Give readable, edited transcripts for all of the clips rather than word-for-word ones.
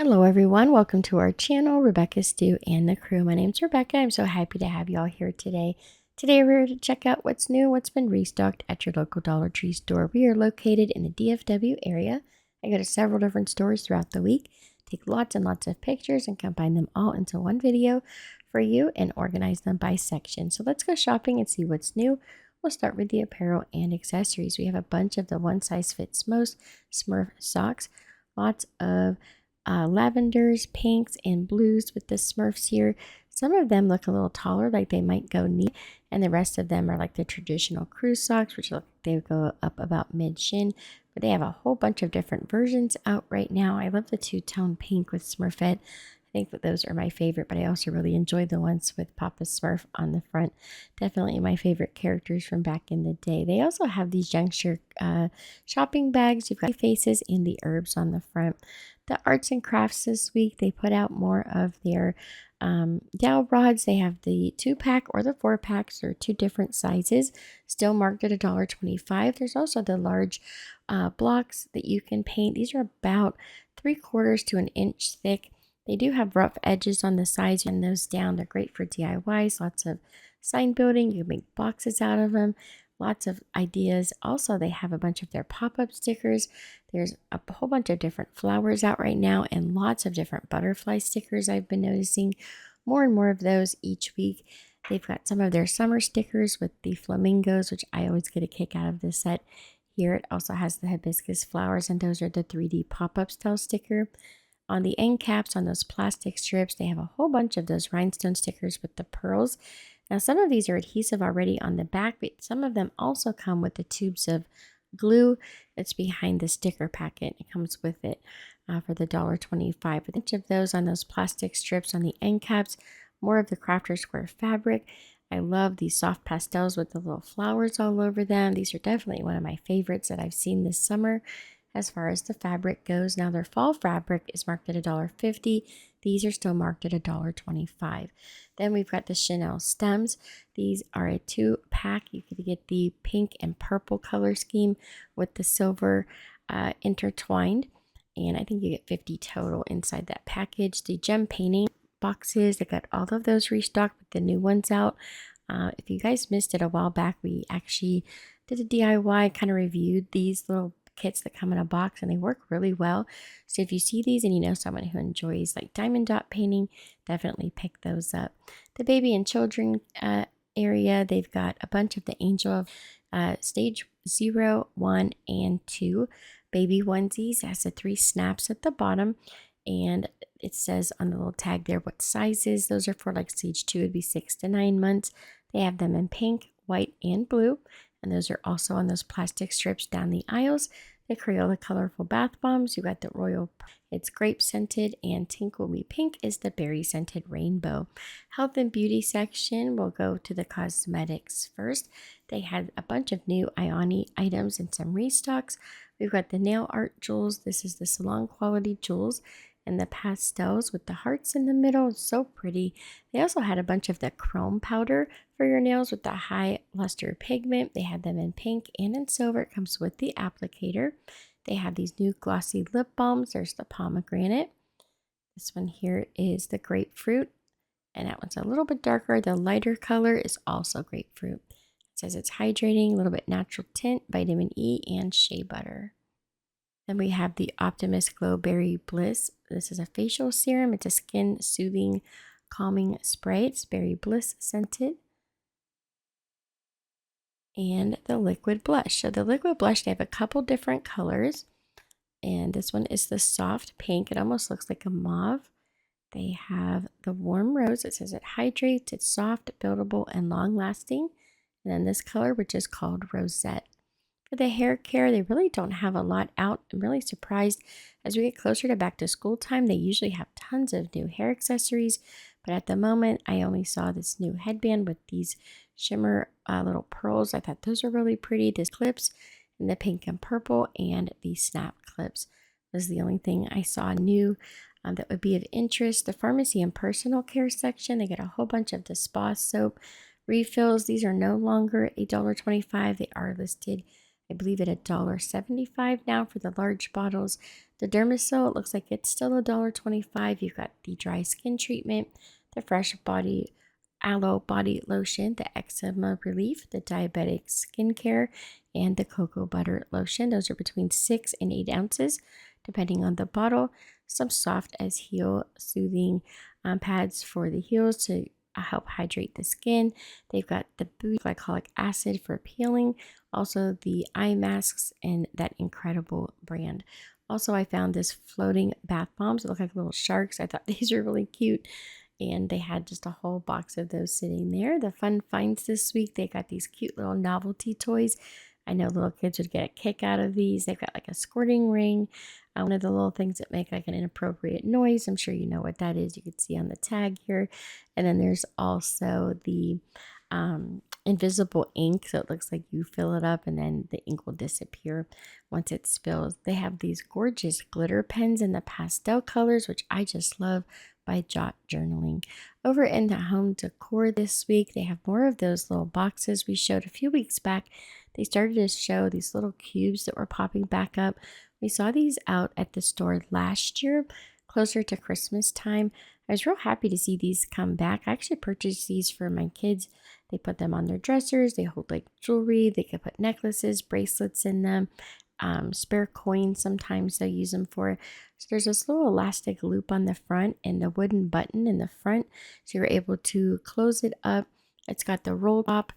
Hello everyone, welcome to our channel, Rebecca, Stu, and the crew. My name's Rebecca. I'm so happy to have you all here today. Today we're here to check out what's new, what's been restocked at your local Dollar Tree store. We are located in the DFW area. I go to several different stores throughout the week, take lots and lots of pictures and combine them all into one video for you and organize them by section. So let's go shopping and see what's new. We'll start with the apparel and accessories. We have a bunch of the one size fits most Smurf socks, lots of lavenders, pinks, and blues with the Smurfs here. Some of them look a little taller, like they might go knee, and the rest of them are like the traditional crew socks, which look like they go up about mid-shin. But they have a whole bunch of different versions out right now. I love the two-tone pink with Smurfette. I think that those are my favorite, but I also really enjoy the ones with Papa Smurf on the front. Definitely my favorite characters from back in the day. They also have these youngster shopping bags. You've got faces and the herbs on the front. The arts and crafts this week, they put out more of their dowel rods. They have the 2-pack or the 4-packs. They're two different sizes, still marked at $1.25. There's also the large blocks that you can paint. These are about 3/4 to an inch thick. They do have rough edges on the sides and those down. They're great for DIYs, lots of sign building. You can make boxes out of them. Lots of ideas. Also, they have a bunch of their pop-up stickers. There's a whole bunch of different flowers out right now and lots of different butterfly stickers I've been noticing. More and more of those each week. They've got some of their summer stickers with the flamingos, which I always get a kick out of this set. Here it also has the hibiscus flowers, and those are the 3D pop-up style sticker. On the end caps, on those plastic strips, they have a whole bunch of those rhinestone stickers with the pearls. Now, some of these are adhesive already on the back, but some of them also come with the tubes of glue that's behind the sticker packet. It comes with it for the $1.25. A bunch of those on those plastic strips on the end caps, more of the Crafter Square fabric. I love these soft pastels with the little flowers all over them. These are definitely one of my favorites that I've seen this summer as far as the fabric goes. Now, their fall fabric is marked at $1.50. These are still marked at $1.25. Then we've got the Chanel stems. These are a 2-pack. You could get the pink and purple color scheme with the silver intertwined. And I think you get 50 total inside that package. The gem painting boxes, they got all of those restocked with the new ones out. If you guys missed it a while back, we actually did a DIY, kind of reviewed these little kits that come in a box, and they work really well. So if you see these and you know someone who enjoys like diamond dot painting, definitely pick those up. The baby and children area, they've got a bunch of the Angel stage 0, 1, and 2 baby onesies. It has the 3 snaps at the bottom, and it says on the little tag there what sizes. Those are for like stage 2 would be 6 to 9 months. They have them in pink, white, and blue. And those are also on those plastic strips down the aisles. The Crayola colorful bath bombs. You got the Royal, it's grape scented, and Tinkle Me Pink is the berry scented rainbow. Health and beauty section, we'll go to the cosmetics first. They had a bunch of new Ioni items and some restocks. We've got the nail art jewels. This is the salon quality jewels. And the pastels with the hearts in the middle. It's so pretty. They also had a bunch of the chrome powder for your nails with the high luster pigment. They had them in pink and in silver. It comes with the applicator. They have these new glossy lip balms. There's the pomegranate. This one here is the grapefruit. And that one's a little bit darker. The lighter color is also grapefruit. It says it's hydrating, a little bit natural tint, vitamin E, and shea butter. Then we have the Optimus Glow Berry Bliss. This is a facial serum. It's a skin soothing, calming spray. It's Berry Bliss scented. And the liquid blush. So the liquid blush, they have a couple different colors. And this one is the soft pink. It almost looks like a mauve. They have the warm rose. It says it hydrates, it's soft, buildable, and long lasting. And then this color, which is called Rosette. For the hair care, they really don't have a lot out. I'm really surprised as we get closer to back to school time. They usually have tons of new hair accessories, but at the moment I only saw this new headband with these shimmer little pearls. I thought those are really pretty. These clips in the pink and purple, and the snap clips was the only thing I saw new that would be of interest. The pharmacy and personal care section, they get a whole bunch of the spa soap refills. These are no longer $1.25. They are listed I believe at $1.75 now for the large bottles. The Dermasil, it looks like it's still $1.25. You've got the dry skin treatment, the fresh body aloe body lotion, the eczema relief, the diabetic skincare, and the cocoa butter lotion. Those are between 6 and 8 ounces, depending on the bottle. Some soft as heel soothing pads for the heels to help hydrate the skin. They've got the Boost glycolic acid for peeling, also the eye masks, and that incredible brand. Also, I found this floating bath bombs. They look like little sharks. I thought these are really cute. And they had just a whole box of those sitting there. The fun finds this week, they got these cute little novelty toys. I know little kids would get a kick out of these. They've got like a squirting ring, one of the little things that make like an inappropriate noise. I'm sure you know what that is. You can see on the tag here. And then there's also the invisible ink, so it looks like you fill it up and then the ink will disappear once it spills. They have these gorgeous glitter pens in the pastel colors, which I just love, by Jot Journaling. Over in the home decor this week, they have more of those little boxes we showed a few weeks back. They started to show these little cubes that were popping back up. We saw these out at the store last year, closer to Christmas time. I was real happy to see these come back. I actually purchased these for my kids. They put them on their dressers. They hold like jewelry. They could put necklaces, bracelets in them. Spare coins sometimes they'll use them for. So there's this little elastic loop on the front and a wooden button in the front, so you're able to close it up. It's got the roll top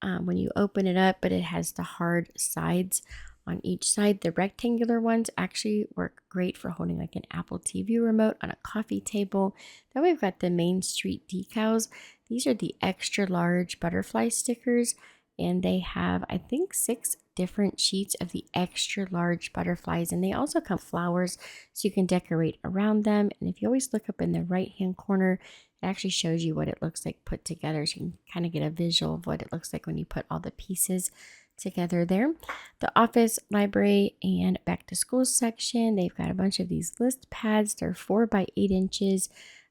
when you open it up, but it has the hard sides on each side. The rectangular ones actually work great for holding like an Apple TV remote on a coffee table. Then we've got the Main Street decals. These are the extra large butterfly stickers, and they have, I think, 6 different sheets of the extra large butterflies, and they also come with flowers so you can decorate around them. And if you always look up in the right hand corner, it actually shows you what it looks like put together, so you can kind of get a visual of what it looks like when you put all the pieces together there. The office, library, and back to school section, they've got a bunch of these list pads. They're 4 by 8 inches.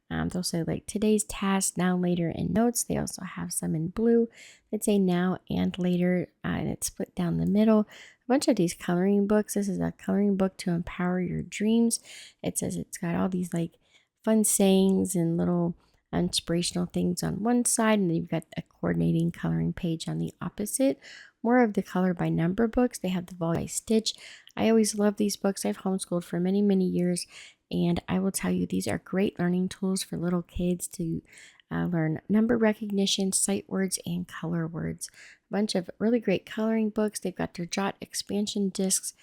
They'll say like today's task, now, later, and notes. They also have some in blue that say now and later, and it's split down the middle. A bunch of these coloring books. This is a coloring book to empower your dreams. It says it's got all these like fun sayings and little inspirational things on one side, and then you've got a coordinating coloring page on the opposite. More of the color by number books. They have the volume by stitch. I always love these books. I've homeschooled for many, many years. And I will tell you, these are great learning tools for little kids to learn number recognition, sight words, and color words. A bunch of really great coloring books. They've got their Jot expansion discs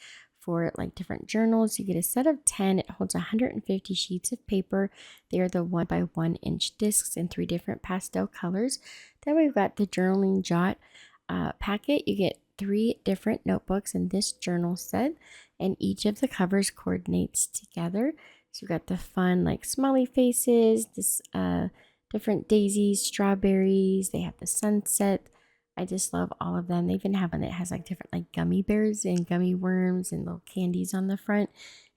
for like different journals. You get a set of 10. It holds 150 sheets of paper. They are the 1 by 1 inch discs in 3 different pastel colors. Then we've got the journaling Jot packet. You get 3 different notebooks in this journal set, and each of the covers coordinates together. So you've got the fun like smiley faces, this different daisies, strawberries. They have the sunset. I just love all of them. They even have one that has like different like gummy bears and gummy worms and little candies on the front.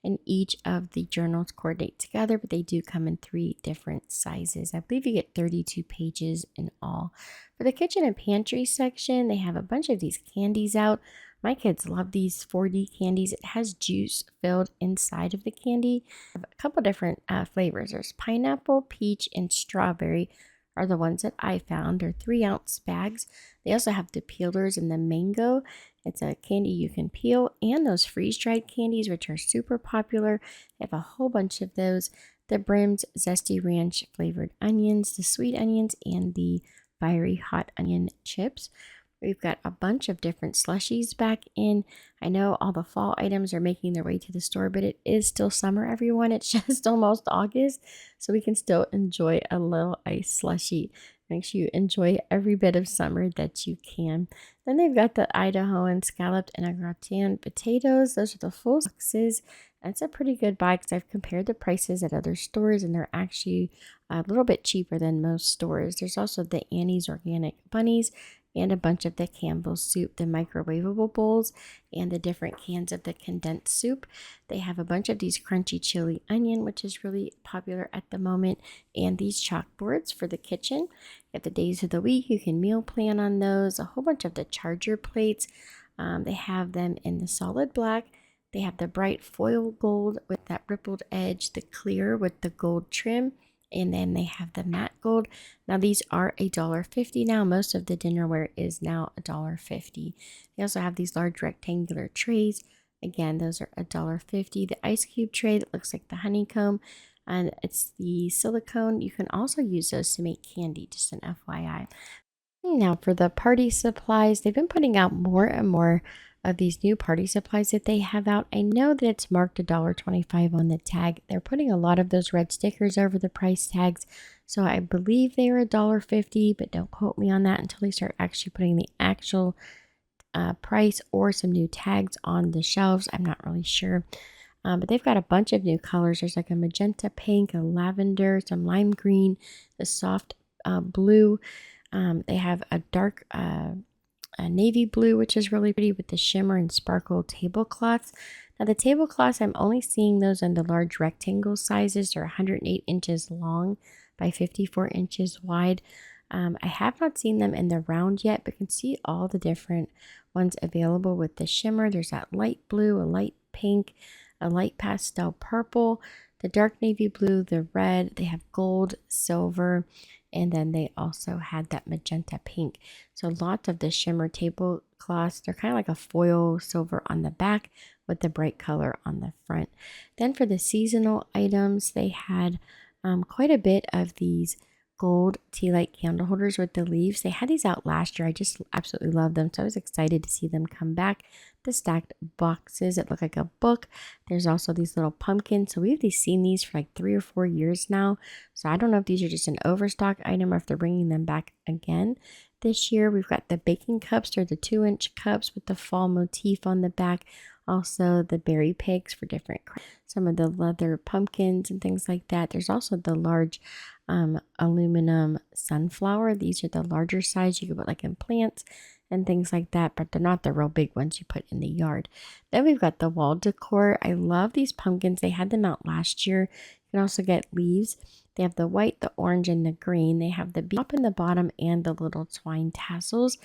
And each of the journals coordinate together, but they do come in 3 different sizes. I believe you get 32 pages in all. For the kitchen and pantry section, they have a bunch of these candies out. My kids love these 4D candies. It has juice filled inside of the candy. A couple different flavors. There's pineapple, peach, and strawberry are the ones that I found. They're 3-ounce bags. They also have the peelers and the mango. It's a candy you can peel, and those freeze-dried candies, which are super popular. They have a whole bunch of those. The Brim's Zesty Ranch flavored onions, the sweet onions, and the fiery hot onion chips. We've got a bunch of different slushies back in. I know all the fall items are making their way to the store, but it is still summer, everyone. It's just almost August, so we can still enjoy a little ice slushie. Make sure you enjoy every bit of summer that you can. Then they've got the Idaho and scalloped and au gratin potatoes. Those are the full boxes. That's a pretty good buy because I've compared the prices at other stores, and they're actually a little bit cheaper than most stores. There's also the Annie's Organic Bunnies and a bunch of the Campbell's soup, the microwavable bowls, and the different cans of the condensed soup. They have a bunch of these crunchy chili onion, which is really popular at the moment, and these chalkboards for the kitchen. At the days of the week, you can meal plan on those. A whole bunch of the charger plates. They have them in the solid black. They have the bright foil gold with that rippled edge, the clear with the gold trim, and then they have the matte gold. Now these are $1.50 now. Most of the dinnerware is now $1.50. They also have these large rectangular trays. Again, those are $1.50. The ice cube tray that looks like the honeycomb, and it's the silicone. You can also use those to make candy, just an FYI. Now for the party supplies, they've been putting out more and more of these new party supplies that they have out. I know that it's marked $1.25 on the tag. They're putting a lot of those red stickers over the price tags. So I believe they are $1.50, but don't quote me on that until they start actually putting the actual price or some new tags on the shelves. I'm not really sure. But they've got a bunch of new colors. There's like a magenta pink, a lavender, some lime green, the soft blue. They have a dark a navy blue, which is really pretty with the shimmer and sparkle tablecloths. Now the tablecloths, I'm only seeing those in the large rectangle sizes. They're 108 inches long by 54 inches wide. I have not seen them in the round yet, but can see all the different ones available with the shimmer. There's that light blue, a light pink, a light pastel purple, the dark navy blue, the red. They have gold, silver, and then they also had that magenta pink. So lots of the shimmer tablecloths. They're kind of like a foil silver on the back with the bright color on the front. Then for the seasonal items, they had quite a bit of these gold tea light candle holders with the leaves. They had these out last year. I just absolutely love them. So I was excited to see them come back. The stacked boxes that look like a book. There's also these little pumpkins. So we've seen these for like 3 or 4 years now. So I don't know if these are just an overstock item or if they're bringing them back again. This year we've got the baking cups. They're the 2-inch cups with the fall motif on the back. Also the berry pigs for different, some of the leather pumpkins and things like that. There's also the large aluminum sunflower. These are the larger size you can put like in plants and things like that, but they're not the real big ones you put in the yard. Then we've got the wall decor. I love these pumpkins. They had them out last year. You can also get leaves. They have the white, the orange, and the green. They have the top and the bottom and the little twine tassels.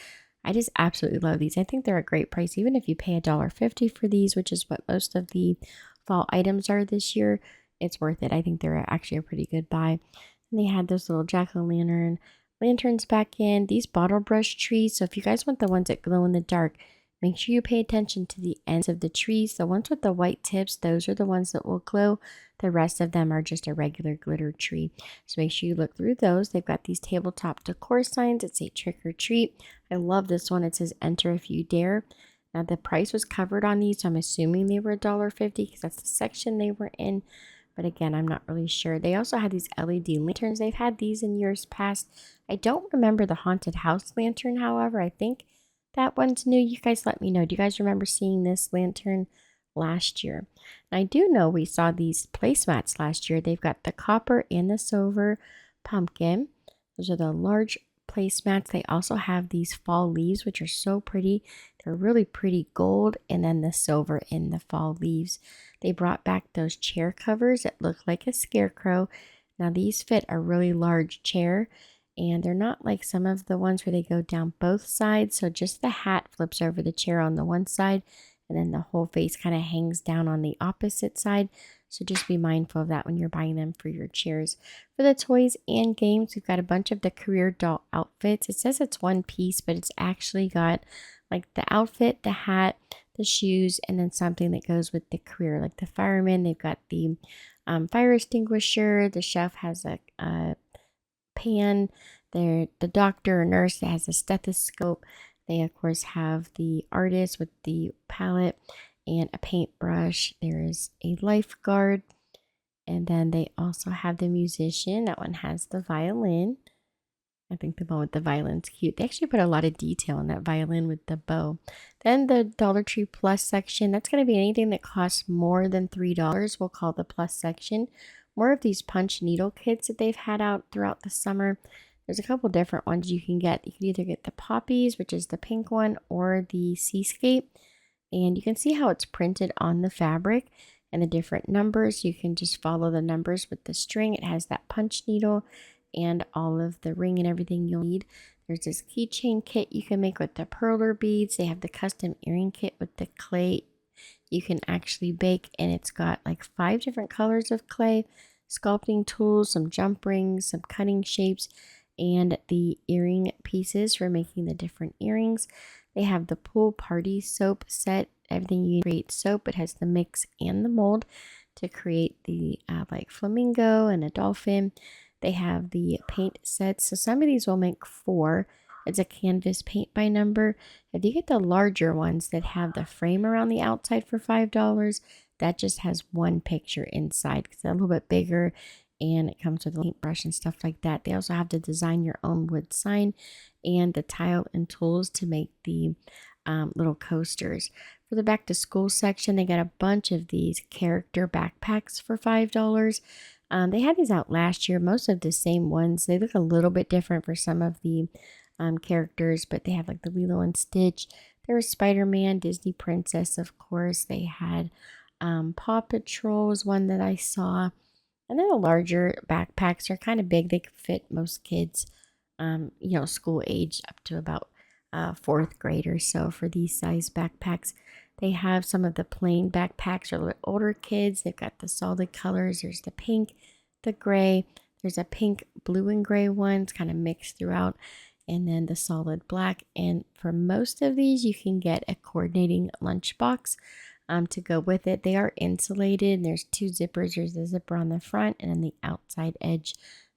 I just absolutely love these. I think they're a great price. Even if you pay $1.50 for these, which is what most of the fall items are this year, it's worth it. I think they're actually a pretty good buy. And they had those little jack-o'-lantern lanterns back in. These bottle brush trees. So if you guys want the ones that glow in the dark, make sure you pay attention to the ends of the trees. The ones with the white tips, those are the ones that will glow. The rest of them are just a regular glitter tree. So make sure you look through those. They've got these tabletop decor signs that say trick or treat. I love this one. It says enter if you dare. Now the price was covered on these, so I'm assuming they were $1.50 because that's the section they were in. But again, I'm not really sure. They also had these LED lanterns. They've had these in years past. I don't remember the haunted house lantern, however. I think that one's new. You guys let me know. Do you guys remember seeing this lantern last year? And I do know we saw these placemats last year. They've got the copper and the silver pumpkin. Those are the large placemats. They also have these fall leaves, which are so pretty. They're really pretty gold, and then the silver in the fall leaves. They brought back those chair covers that look like a scarecrow. Now these fit a really large chair, and they're not like some of the ones where they go down both sides. So just the hat flips over the chair on the one side, and then the whole face kind of hangs down on the opposite side. So just be mindful of that when you're buying them for your chairs. For the toys and games, we've got a bunch of the career doll outfits. It says it's one piece, but it's actually got like the outfit, the hat, the shoes, and then something that goes with the career. Like the fireman, they've got the fire extinguisher. The chef has a pan. The doctor or nurse that has a stethoscope. They, of course, have the artist with the palette and a paintbrush. There is a lifeguard. And then they also have the musician. That one has the violin. I think the one with the violin's cute. They actually put a lot of detail in that violin with the bow. Then the Dollar Tree Plus section. That's going to be anything that costs more than $3. We'll call the Plus section. More of these punch needle kits that they've had out throughout the summer. There's a couple different ones you can get. You can either get the Poppies, which is the pink one, or the Seascape. And you can see how it's printed on the fabric and the different numbers. You can just follow the numbers with the string. It has that punch needle and all of the ring and everything you'll need. There's this keychain kit you can make with the perler beads. They have the custom earring kit with the clay you can actually bake, and it's got like 5 different colors of clay, sculpting tools, some jump rings, some cutting shapes, and the earring pieces for making the different earrings. They have the pool party soap set. Everything you create soap. It has the mix and the mold to create the like flamingo and a dolphin. They have the paint sets. So some of these will make 4. It's a canvas paint by number. If you get the larger ones that have the frame around the outside for $5, that just has 1 picture inside because they're a little bit bigger and it comes with a paintbrush and stuff like that. They also have to design your own wood sign and the tile and tools to make the little coasters. For the back to school section, they got a bunch of these character backpacks for $5. They had these out last year, most of the same ones. They look a little bit different for some of the characters, but they have like the Lilo and Stitch. There was Spider-Man, Disney Princess, of course. They had Paw Patrol was one that I saw. And then the larger backpacks are kind of big. They could fit most kids, school age up to about 4th grade or so for these size backpacks. They have some of the plain backpacks for a little older kids. They've got the solid colors. There's the pink, the gray. There's a pink, blue, and gray one. It's kind of mixed throughout. And then the solid black. And for most of these, you can get a coordinating lunchbox to go with it. They are insulated. There's 2 zippers. There's a zipper on the front and then the outside edge.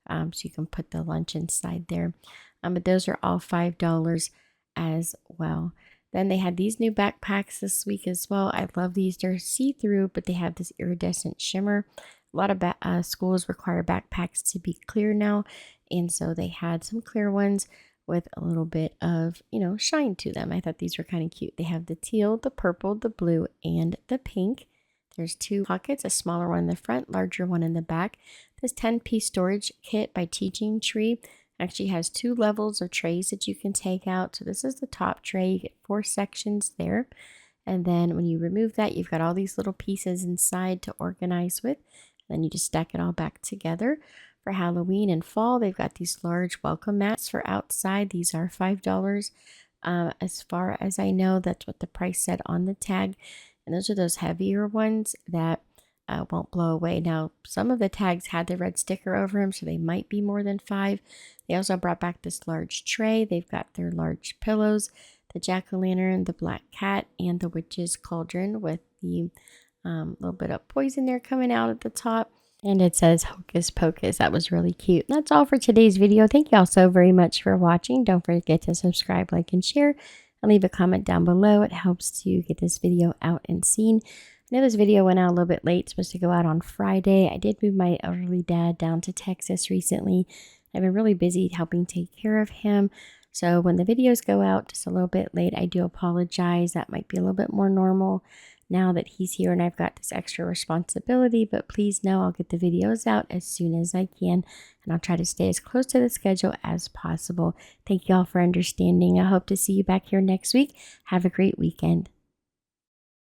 So you can put the lunch inside there. But those are all $5 as well. Then they had these new backpacks this week as well. I love these. They're see-through, but they have this iridescent shimmer. A lot of schools require backpacks to be clear now. And so they had some clear ones with a little bit of, shine to them. I thought these were kind of cute. They have the teal, the purple, the blue, and the pink. There's 2 pockets, a smaller one in the front, larger one in the back. This 10-piece storage kit by Teaching Tree actually has 2 levels of trays that you can take out. So this is the top tray. You get 4 sections there. And then when you remove that, you've got all these little pieces inside to organize with. And then you just stack it all back together. For Halloween and fall, they've got these large welcome mats for outside. These are $5. As far as I know, that's what the price said on the tag. And those are those heavier ones that won't blow away. Now, some of the tags had the red sticker over them, so they might be more than 5. They also brought back this large tray. They've got their large pillows, the jack-o'-lantern, the black cat, and the witch's cauldron with the little bit of poison there coming out at the top. And it says Hocus Pocus. That was really cute. That's all for today's video. Thank you all so very much for watching. Don't forget to subscribe, like, and share. And leave a comment down below. It helps to get this video out and seen. I know this video went out a little bit late. It's supposed to go out on Friday. I did move my elderly dad down to Texas recently. I've been really busy helping take care of him. So when the videos go out just a little bit late, I do apologize. That might be a little bit more normal now that he's here and I've got this extra responsibility, but please know I'll get the videos out as soon as I can, and I'll try to stay as close to the schedule as possible. Thank you all for understanding. I hope to see you back here next week. Have a great weekend.